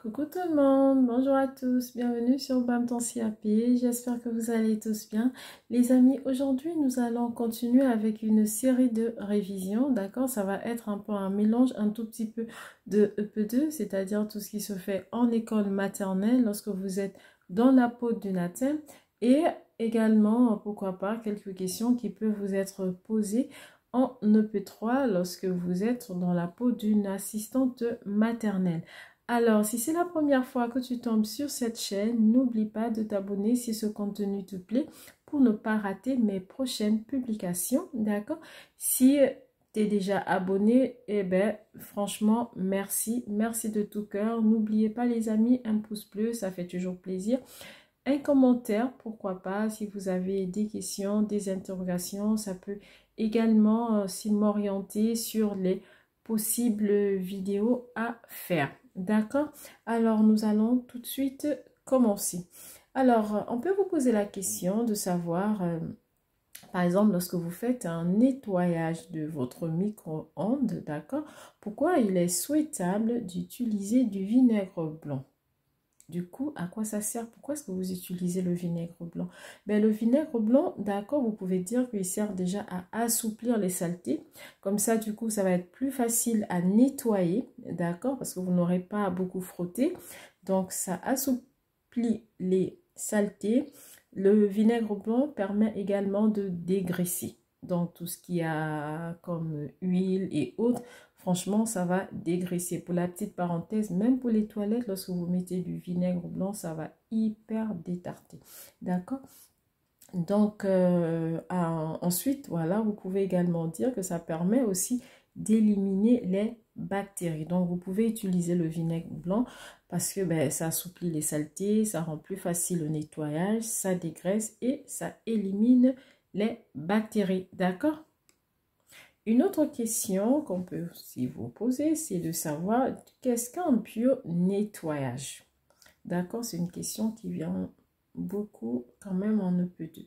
Coucou tout le monde, bonjour à tous, bienvenue sur Bam Ton CAP, j'espère que vous allez tous bien. Les amis, aujourd'hui nous allons continuer avec une série de révisions, d'accord? Ça va être un peu un mélange, un tout petit peu de EP2, c'est-à-dire tout ce qui se fait en école maternelle lorsque vous êtes dans la peau du natin et également, pourquoi pas, quelques questions qui peuvent vous être posées en EP3 lorsque vous êtes dans la peau d'une assistante maternelle. Alors, si c'est la première fois que tu tombes sur cette chaîne, n'oublie pas de t'abonner si ce contenu te plaît pour ne pas rater mes prochaines publications, d'accord? Si tu es déjà abonné, eh bien, franchement, merci. Merci de tout cœur. N'oubliez pas, les amis, un pouce bleu, ça fait toujours plaisir. Un commentaire, pourquoi pas, si vous avez des questions, des interrogations, ça peut également aussi m'orienter sur les possibles vidéos à faire. D'accord? Alors, nous allons tout de suite commencer. Alors, on peut vous poser la question de savoir, par exemple, lorsque vous faites un nettoyage de votre micro-ondes, d'accord? Pourquoi il est souhaitable d'utiliser du vinaigre blanc? Du coup, à quoi ça sert? Pourquoi est-ce que vous utilisez le vinaigre blanc? Ben, le vinaigre blanc, d'accord, vous pouvez dire qu'il sert déjà à assouplir les saletés. Comme ça, du coup, ça va être plus facile à nettoyer, d'accord, parce que vous n'aurez pas à beaucoup frotter. Donc, ça assouplit les saletés. Le vinaigre blanc permet également de dégraisser. Donc, tout ce qui a comme huile et autres, franchement, ça va dégraisser. Pour la petite parenthèse, même pour les toilettes, lorsque vous mettez du vinaigre blanc, ça va hyper détarter. D'accord? Donc, ensuite, voilà, vous pouvez également dire que ça permet aussi d'éliminer les bactéries. Donc, vous pouvez utiliser le vinaigre blanc parce que ben, ça assouplit les saletés, ça rend plus facile le nettoyage, ça dégraisse et ça élimine les bactéries. D'accord? Une autre question qu'on peut aussi vous poser, c'est de savoir qu'est-ce qu'un bio-nettoyage. D'accord, c'est une question qui vient beaucoup quand même en EP2.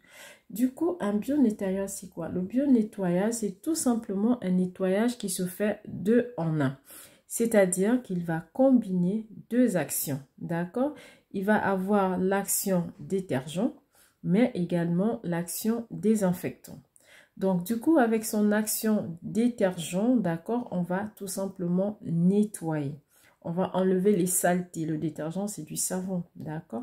Du coup, un bio-nettoyage, c'est quoi? Le bio-nettoyage, c'est tout simplement un nettoyage qui se fait deux en un. C'est-à-dire qu'il va combiner deux actions. D'accord? Il va avoir l'action détergent, mais également l'action désinfectant. Donc, du coup, avec son action détergent, d'accord, on va tout simplement nettoyer. On va enlever les saletés. Le détergent, c'est du savon, d'accord?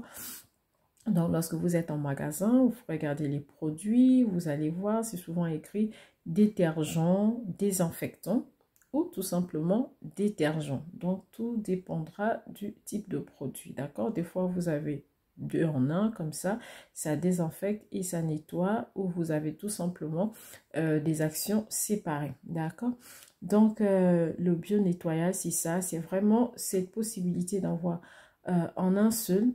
Donc, lorsque vous êtes en magasin, vous regardez les produits, vous allez voir, c'est souvent écrit détergent, désinfectant ou tout simplement détergent. Donc, tout dépendra du type de produit, d'accord? Des fois, vous avez deux en un comme ça désinfecte et ça nettoie, ou vous avez tout simplement des actions séparées, d'accord? Donc le bio nettoyage, c'est ça, c'est vraiment cette possibilité d'avoir en un seul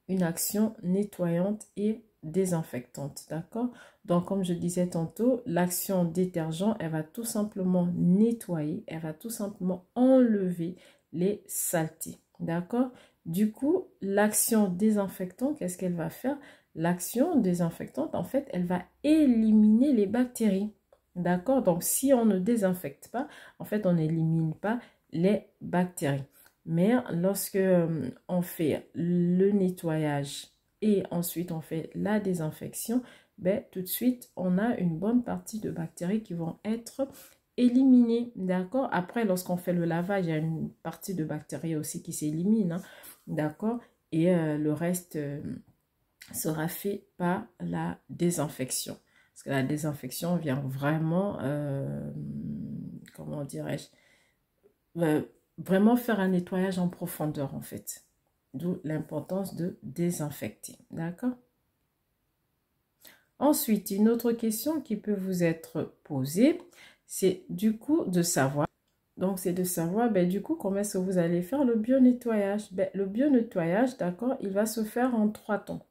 une action nettoyante et désinfectante, d'accord? Donc comme je disais tantôt, l'action détergent, elle va tout simplement nettoyer, elle va tout simplement enlever les saletés, d'accord? Du coup, l'action désinfectante, qu'est-ce qu'elle va faire? L'action désinfectante, en fait, elle va éliminer les bactéries. D'accord? Donc, si on ne désinfecte pas, en fait, on n'élimine pas les bactéries. Mais lorsque on fait le nettoyage et ensuite on fait la désinfection, ben, tout de suite, on a une bonne partie de bactéries qui vont être éliminées, d'accord? Après, lorsqu'on fait le lavage, il y a une partie de bactéries aussi qui s'élimine, hein, d'accord? Et le reste sera fait par la désinfection. Parce que la désinfection vient vraiment, comment dirais-je, vraiment faire un nettoyage en profondeur en fait. D'où l'importance de désinfecter, d'accord? Ensuite, une autre question qui peut vous être posée, c'est du coup de savoir, donc c'est de savoir, ben, du coup, comment est-ce que vous allez faire le bio-nettoyage? Ben, le bio-nettoyage, d'accord, il va se faire en 3 temps.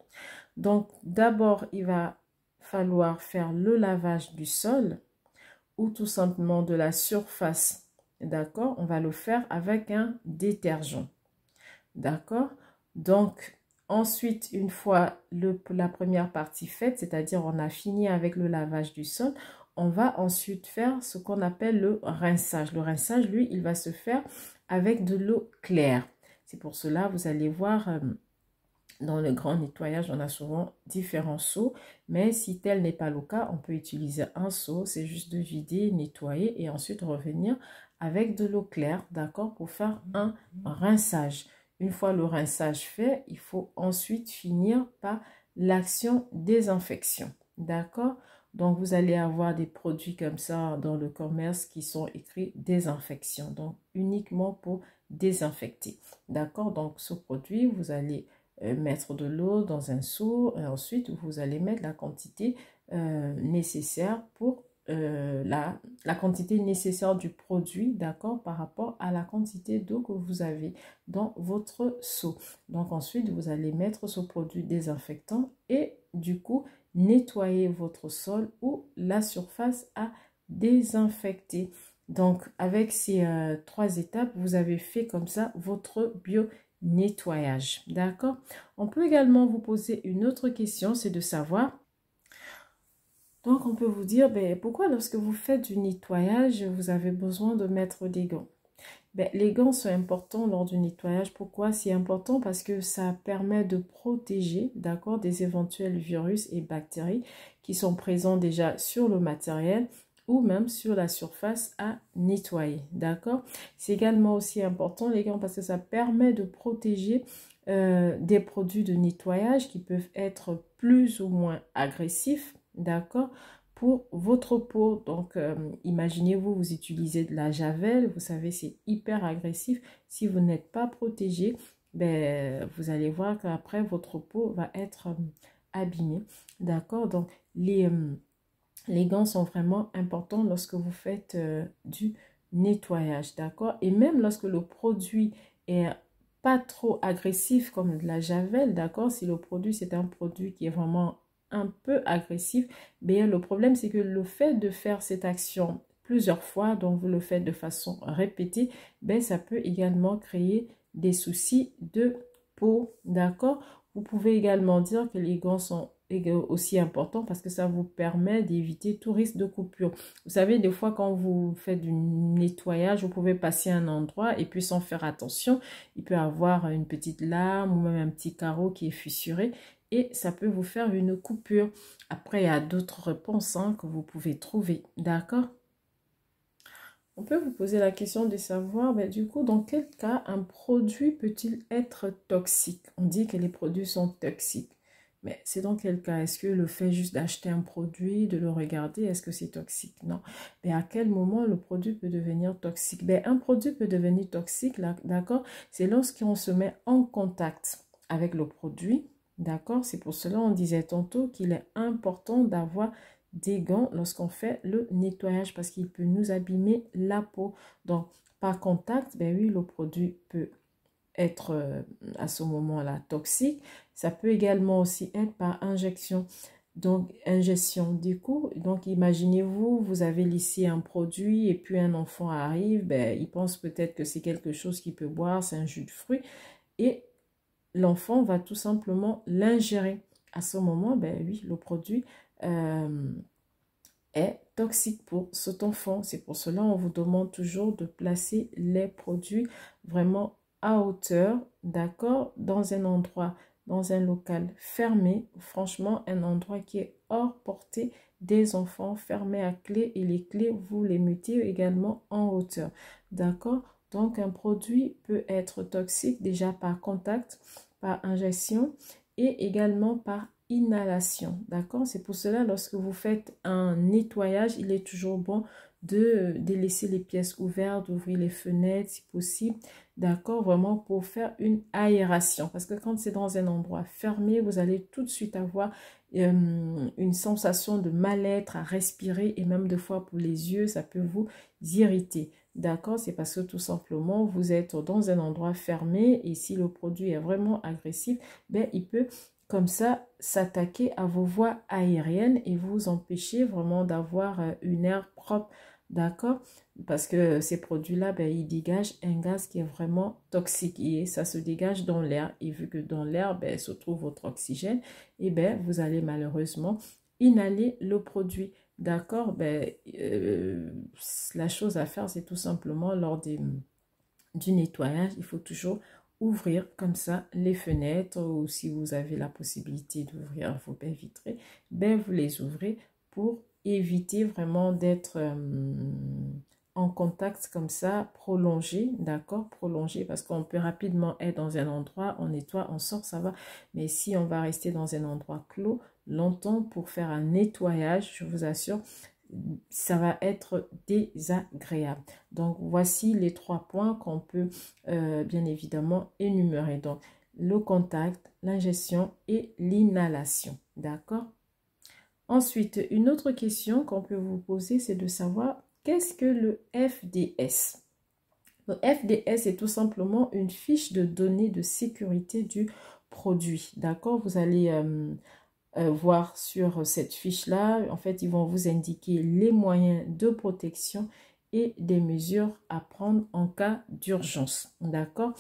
Donc, d'abord, il va falloir faire le lavage du sol ou tout simplement de la surface, d'accord? On va le faire avec un détergent, d'accord? Donc, ensuite, une fois la première partie faite, c'est-à-dire on a fini avec le lavage du sol, on va ensuite faire ce qu'on appelle le rinçage. Le rinçage, lui, il va se faire avec de l'eau claire. C'est pour cela, vous allez voir, dans le grand nettoyage, on a souvent différents seaux, mais si tel n'est pas le cas, on peut utiliser un seau, c'est juste de vider, nettoyer et ensuite revenir avec de l'eau claire, d'accord, pour faire un rinçage. Une fois le rinçage fait, il faut ensuite finir par l'action désinfection, d'accord? Donc, vous allez avoir des produits comme ça dans le commerce qui sont écrits désinfection, donc uniquement pour désinfecter, d'accord? Donc, ce produit, vous allez mettre de l'eau dans un seau et ensuite vous allez mettre la quantité nécessaire pour la quantité nécessaire du produit, d'accord, par rapport à la quantité d'eau que vous avez dans votre seau. Donc ensuite vous allez mettre ce produit désinfectant et du coup nettoyer votre sol ou la surface à désinfecter. Donc avec ces 3 étapes, vous avez fait comme ça votre nettoyage, d'accord? On peut également vous poser une autre question, c'est de savoir, donc on peut vous dire, ben, pourquoi lorsque vous faites du nettoyage, vous avez besoin de mettre des gants? Ben, les gants sont importants lors du nettoyage. Pourquoi c'est important? Parce que ça permet de protéger, d'accord, des éventuels virus et bactéries qui sont présents déjà sur le matériel ou même sur la surface à nettoyer, d'accord? C'est également aussi important, les gants, parce que ça permet de protéger des produits de nettoyage qui peuvent être plus ou moins agressifs, d'accord, pour votre peau. Donc, imaginez-vous, vous utilisez de la javel, vous savez, c'est hyper agressif. Si vous n'êtes pas protégé, ben, vous allez voir qu'après, votre peau va être abîmée, d'accord? Donc, les gants sont vraiment importants lorsque vous faites du nettoyage, d'accord? Et même lorsque le produit est pas trop agressif comme de la javel, d'accord? Si le produit, c'est un produit qui est vraiment un peu agressif, bien le problème, c'est que le fait de faire cette action plusieurs fois, donc vous le faites de façon répétée, ben, ça peut également créer des soucis de peau, d'accord? Vous pouvez également dire que les gants sont aussi importants parce que ça vous permet d'éviter tout risque de coupure. Vous savez, des fois, quand vous faites du nettoyage, vous pouvez passer un endroit et puis sans faire attention, il peut y avoir une petite lame ou même un petit carreau qui est fissuré et ça peut vous faire une coupure. Après, il y a d'autres réponses que vous pouvez trouver, d'accord? On peut vous poser la question de savoir, ben, du coup, dans quel cas un produit peut-il être toxique? On dit que les produits sont toxiques. Mais c'est dans quel cas? Est-ce que le fait juste d'acheter un produit, de le regarder, est-ce que c'est toxique? Non. Mais à quel moment le produit peut devenir toxique? Ben, un produit peut devenir toxique, d'accord? C'est lorsqu'on se met en contact avec le produit, d'accord? C'est pour cela on disait tantôt qu'il est important d'avoir des gants lorsqu'on fait le nettoyage parce qu'il peut nous abîmer la peau. Donc, par contact, ben oui, le produit peut être à ce moment-là toxique. Ça peut également aussi être par injection. Donc, ingestion du coup. Donc, imaginez-vous, vous avez laissé un produit et puis un enfant arrive, ben, il pense peut-être que c'est quelque chose qu'il peut boire, c'est un jus de fruits. Et l'enfant va tout simplement l'ingérer. À ce moment, ben oui, le produit est toxique pour cet enfant. C'est pour cela on vous demande toujours de placer les produits vraiment à hauteur, d'accord, dans un endroit, dans un local fermé, franchement un endroit qui est hors portée des enfants, fermé à clé et les clés vous les mettez également en hauteur, d'accord. Donc un produit peut être toxique déjà par contact, par injection et également par inhalation, d'accord. C'est pour cela lorsque vous faites un nettoyage, il est toujours bon de laisser les pièces ouvertes, d'ouvrir les fenêtres si possible, d'accord, vraiment pour faire une aération, parce que quand c'est dans un endroit fermé, vous allez tout de suite avoir une sensation de mal-être à respirer et même des fois pour les yeux, ça peut vous irriter. D'accord, c'est parce que tout simplement, vous êtes dans un endroit fermé et si le produit est vraiment agressif, ben, il peut comme ça s'attaquer à vos voies aériennes et vous empêcher vraiment d'avoir une air propre, d'accord? Parce que ces produits-là, ben, ils dégagent un gaz qui est vraiment toxique et ça se dégage dans l'air. Et vu que dans l'air, ben, se trouve votre oxygène, et ben, vous allez malheureusement inhaler le produit. D'accord, ben, la chose à faire, c'est tout simplement lors du nettoyage, il faut toujours ouvrir comme ça les fenêtres, ou si vous avez la possibilité d'ouvrir vos baies vitrées, ben vous les ouvrez pour éviter vraiment d'être en contact comme ça, prolongé, d'accord, prolongé, parce qu'on peut rapidement être dans un endroit, on nettoie, on sort, ça va, mais si on va rester dans un endroit clos longtemps pour faire un nettoyage, je vous assure, ça va être désagréable. Donc voici les 3 points qu'on peut bien évidemment énumérer. Donc le contact, l'ingestion et l'inhalation, d'accord. Ensuite, une autre question qu'on peut vous poser, c'est de savoir qu'est-ce que le FDS. Le FDS est tout simplement une fiche de données de sécurité du produit, d'accord. Vous allez voir sur cette fiche-là, en fait, ils vont vous indiquer les moyens de protection et des mesures à prendre en cas d'urgence, d'accord.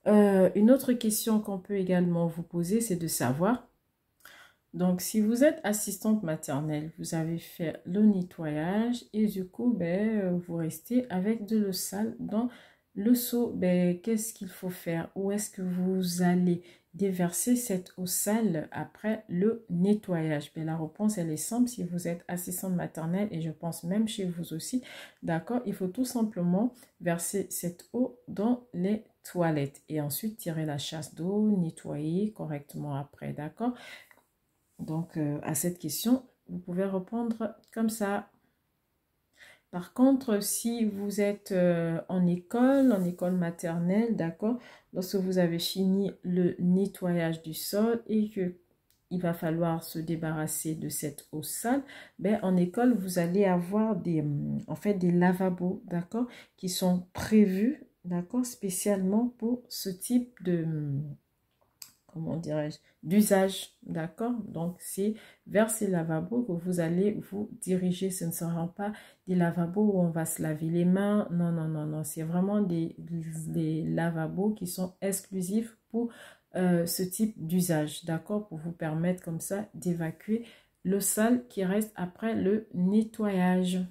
Une autre question qu'on peut également vous poser, c'est de savoir, donc si vous êtes assistante maternelle, vous avez fait le nettoyage et du coup, ben, vous restez avec de l'eau sale dans le seau, ben, qu'est-ce qu'il faut faire? Où est-ce que vous allez déverser cette eau sale après le nettoyage? Ben, la réponse, elle est simple. Si vous êtes assistante maternelle, et je pense même chez vous aussi, d'accord, il faut tout simplement verser cette eau dans les toilettes et ensuite tirer la chasse d'eau, nettoyer correctement après, d'accord? Donc, à cette question, vous pouvez répondre comme ça. Par contre, si vous êtes en école maternelle, d'accord, lorsque vous avez fini le nettoyage du sol et que il va falloir se débarrasser de cette eau sale, ben, en école, vous allez avoir en fait, des lavabos, d'accord, qui sont prévus, d'accord, spécialement pour ce type de comment dirais-je, d'usage, d'accord? Donc, c'est vers ces lavabos que vous allez vous diriger. Ce ne seront pas des lavabos où on va se laver les mains. Non, non, non, non. C'est vraiment des lavabos qui sont exclusifs pour ce type d'usage, d'accord? Pour vous permettre comme ça d'évacuer le sale qui reste après le nettoyage.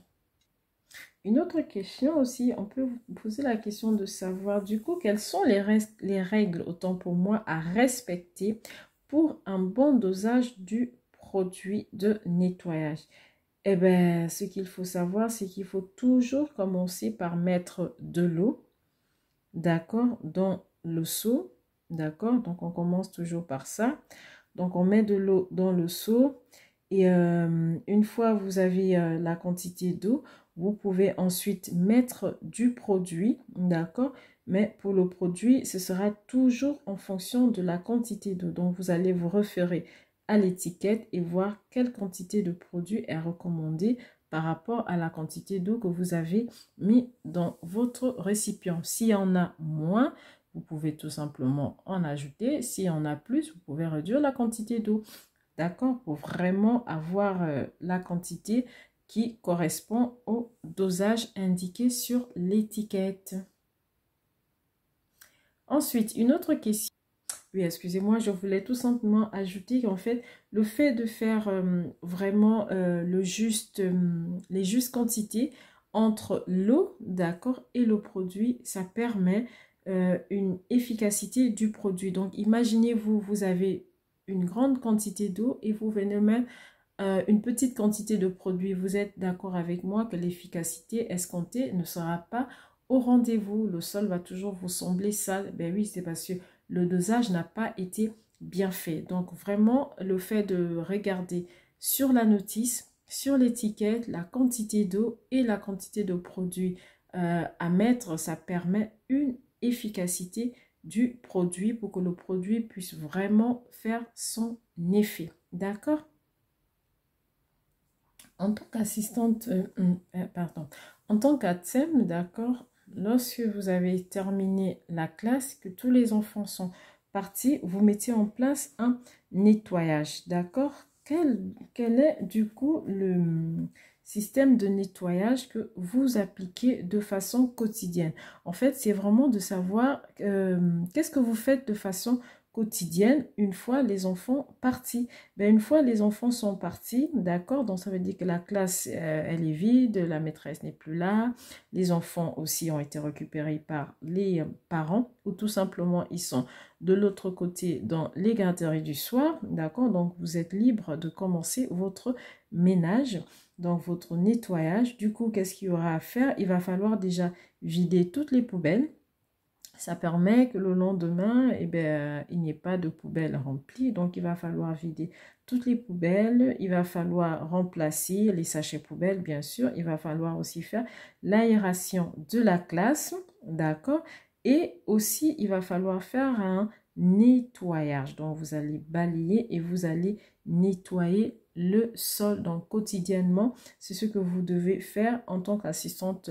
Une autre question aussi, on peut vous poser la question de savoir du coup quelles sont les règles, autant pour moi, à respecter pour un bon dosage du produit de nettoyage. Eh bien, ce qu'il faut savoir, c'est qu'il faut toujours commencer par mettre de l'eau, d'accord, dans le seau, d'accord. Donc, on commence toujours par ça. Donc, on met de l'eau dans le seau. Et une fois vous avez la quantité d'eau, vous pouvez ensuite mettre du produit, d'accord? Mais pour le produit, ce sera toujours en fonction de la quantité d'eau. Donc, vous allez vous référer à l'étiquette et voir quelle quantité de produit est recommandée par rapport à la quantité d'eau que vous avez mis dans votre récipient. S'il y en a moins, vous pouvez tout simplement en ajouter. S'il y en a plus, vous pouvez réduire la quantité d'eau. D'accord? Pour vraiment avoir la quantité qui correspond au dosage indiqué sur l'étiquette. Ensuite, une autre question. Oui, excusez-moi, je voulais tout simplement ajouter qu'en fait, le fait de faire vraiment les justes quantités entre l'eau, d'accord, et le produit, ça permet une efficacité du produit. Donc, imaginez-vous, vous avez une grande quantité d'eau et vous venez mettre une petite quantité de produit. Vous êtes d'accord avec moi que l'efficacité escomptée ne sera pas au rendez-vous. Le sol va toujours vous sembler sale. Ben oui, c'est parce que le dosage n'a pas été bien fait. Donc vraiment, le fait de regarder sur la notice, sur l'étiquette, la quantité d'eau et la quantité de produits à mettre, ça permet une efficacité du produit pour que le produit puisse vraiment faire son effet. D'accord? En tant qu'assistante, en tant qu'ATSEM, d'accord, lorsque vous avez terminé la classe, que tous les enfants sont partis, vous mettez en place un nettoyage, d'accord? Quel est du coup le système de nettoyage que vous appliquez de façon quotidienne? En fait, c'est vraiment de savoir qu'est-ce que vous faites de façon quotidienne une fois les enfants partis. Ben, une fois les enfants sont partis, d'accord, donc ça veut dire que la classe, elle est vide, la maîtresse n'est plus là, les enfants aussi ont été récupérés par les parents ou tout simplement ils sont de l'autre côté dans les garderies du soir, d'accord, donc vous êtes libre de commencer votre ménage, donc votre nettoyage. Du coup, qu'est-ce qu'il y aura à faire? Il va falloir déjà vider toutes les poubelles. Ça permet que le lendemain, eh ben, il n'y ait pas de poubelles remplies. Donc, il va falloir vider toutes les poubelles. Il va falloir remplacer les sachets poubelles, bien sûr. Il va falloir aussi faire l'aération de la classe, d'accord? Et aussi, il va falloir faire un nettoyage. Donc, vous allez balayer et vous allez nettoyer le sol. Donc, quotidiennement, c'est ce que vous devez faire en tant qu'assistante,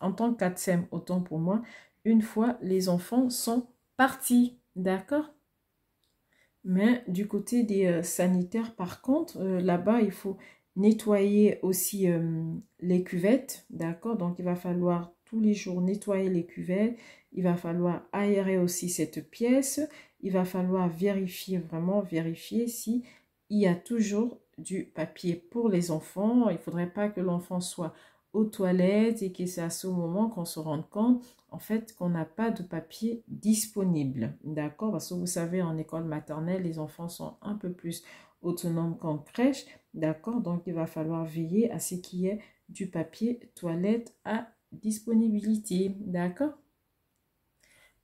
en tant qu'ATSEM, autant pour moi, une fois les enfants sont partis, d'accord? Mais du côté des sanitaires, par contre, là-bas, il faut nettoyer aussi les cuvettes, d'accord? Donc, il va falloir tous les jours nettoyer les cuvettes. Il va falloir aérer aussi cette pièce. Il va falloir vérifier, vraiment vérifier si il y a toujours du papier pour les enfants. Il ne faudrait pas que l'enfant soit aux toilettes et que c'est à ce moment qu'on se rende compte en fait qu'on n'a pas de papier disponible, d'accord? Parce que vous savez, en école maternelle, les enfants sont un peu plus autonomes qu'en crèche, d'accord? Donc, il va falloir veiller à ce qu'il y ait du papier toilette à disponibilité, d'accord?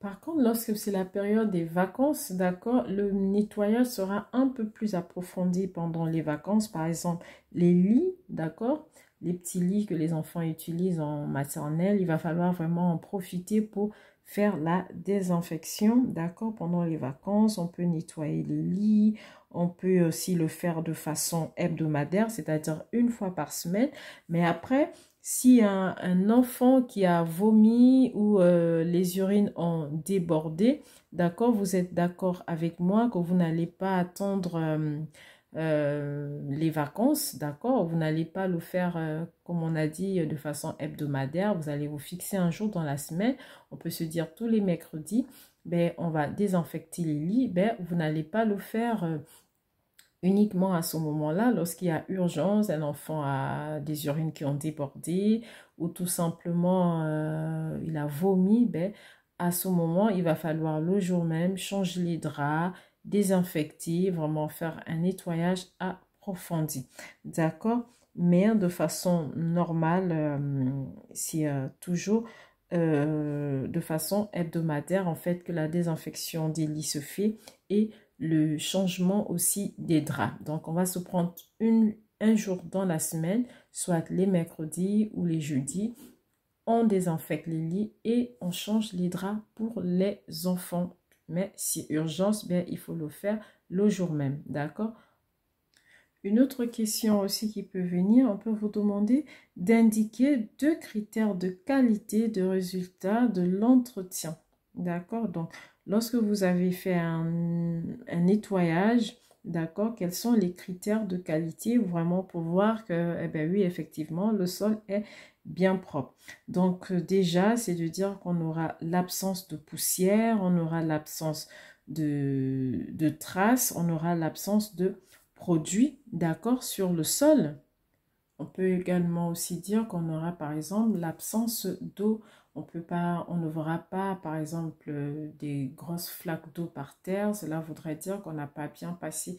Par contre, lorsque c'est la période des vacances, d'accord, le nettoyage sera un peu plus approfondi pendant les vacances. Par exemple, les lits, d'accord, les petits lits que les enfants utilisent en maternelle, il va falloir vraiment en profiter pour faire la désinfection, d'accord, pendant les vacances. On peut nettoyer les lits, on peut aussi le faire de façon hebdomadaire, c'est-à-dire une fois par semaine. Mais après, si un enfant qui a vomi ou les urines ont débordé, d'accord, vous êtes d'accord avec moi que vous n'allez pas attendre les vacances, d'accord, vous n'allez pas le faire, comme on a dit, de façon hebdomadaire, vous allez vous fixer un jour dans la semaine, on peut se dire tous les mercredis, ben, on va désinfecter les lits, ben, vous n'allez pas le faire uniquement à ce moment-là, lorsqu'il y a urgence, un enfant a des urines qui ont débordé ou tout simplement il a vomi, ben, à ce moment, il va falloir le jour même changer les draps, désinfecter, vraiment faire un nettoyage approfondi. D'accord? Mais de façon normale, c'est toujours de façon hebdomadaire en fait que la désinfection des lits se fait et le changement aussi des draps. Donc, on va se prendre un jour dans la semaine, soit les mercredis ou les jeudis. On désinfecte les lits et on change les draps pour les enfants. Mais si urgence, bien, il faut le faire le jour même. D'accord? Une autre question aussi qui peut venir, on peut vous demander d'indiquer 2 critères de qualité de résultat de l'entretien. D'accord? Donc, lorsque vous avez fait un nettoyage, d'accord, quels sont les critères de qualité vraiment pour voir que, eh bien oui, effectivement, le sol est bien propre. Donc, déjà, c'est de dire qu'on aura l'absence de poussière, on aura l'absence de traces, on aura l'absence de produits, d'accord, sur le sol. On peut également aussi dire qu'on aura par exemple l'absence d'eau. On ne verra pas par exemple des grosses flaques d'eau par terre. Cela voudrait dire qu'on n'a pas bien passé,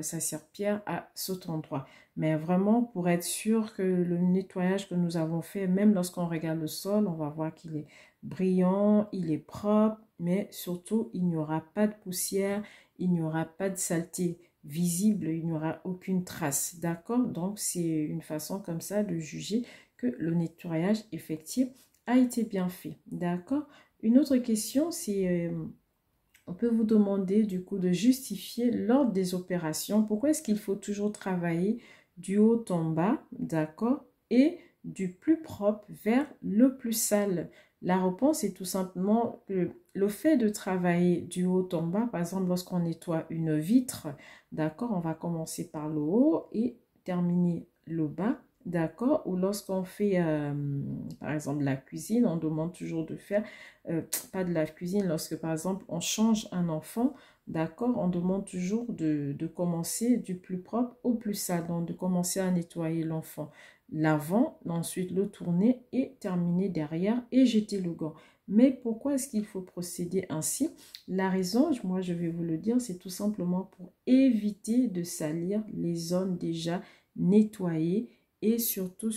sa serpillière à cet endroit. Mais vraiment pour être sûr que le nettoyage que nous avons fait, même lorsqu'on regarde le sol, on va voir qu'il est brillant, il est propre, mais surtout il n'y aura pas de poussière, il n'y aura pas de saleté visible, il n'y aura aucune trace, d'accord? Donc, c'est une façon comme ça de juger que le nettoyage effectif a été bien fait, d'accord? Une autre question, c'est, on peut vous demander du coup de justifier l'ordre des opérations. Pourquoi est-ce qu'il faut toujours travailler du haut en bas, d'accord? Et du plus propre vers le plus sale. La réponse est tout simplement que le fait de travailler du haut en bas, par exemple lorsqu'on nettoie une vitre, d'accord, on va commencer par le haut et terminer le bas, D'accord? Ou lorsqu'on fait, par exemple, la cuisine, on demande toujours de faire, pas de la cuisine, lorsque, par exemple, on change un enfant, d'accord? On demande toujours de commencer du plus propre au plus sale, donc de commencer à nettoyer l'enfant l'avant, ensuite le tourner et terminer derrière et jeter le gant. Mais pourquoi est-ce qu'il faut procéder ainsi? La raison, moi je vais vous le dire, c'est tout simplement pour éviter de salir les zones déjà nettoyées et surtout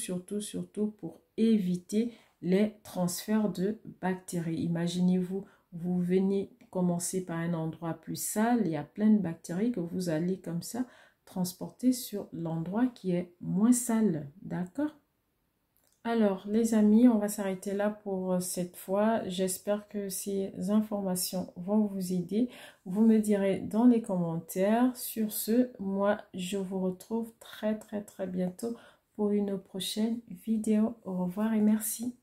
pour éviter les transferts de bactéries. Imaginez-vous, vous venez commencer par un endroit plus sale, il y a plein de bactéries que vous allez comme ça transporter sur l'endroit qui est moins sale, d'accord? Alors, les amis, on va s'arrêter là pour cette fois. J'espère que ces informations vont vous aider. Vous me direz dans les commentaires. Sur ce, moi, je vous retrouve très bientôt pour une prochaine vidéo. Au revoir et merci.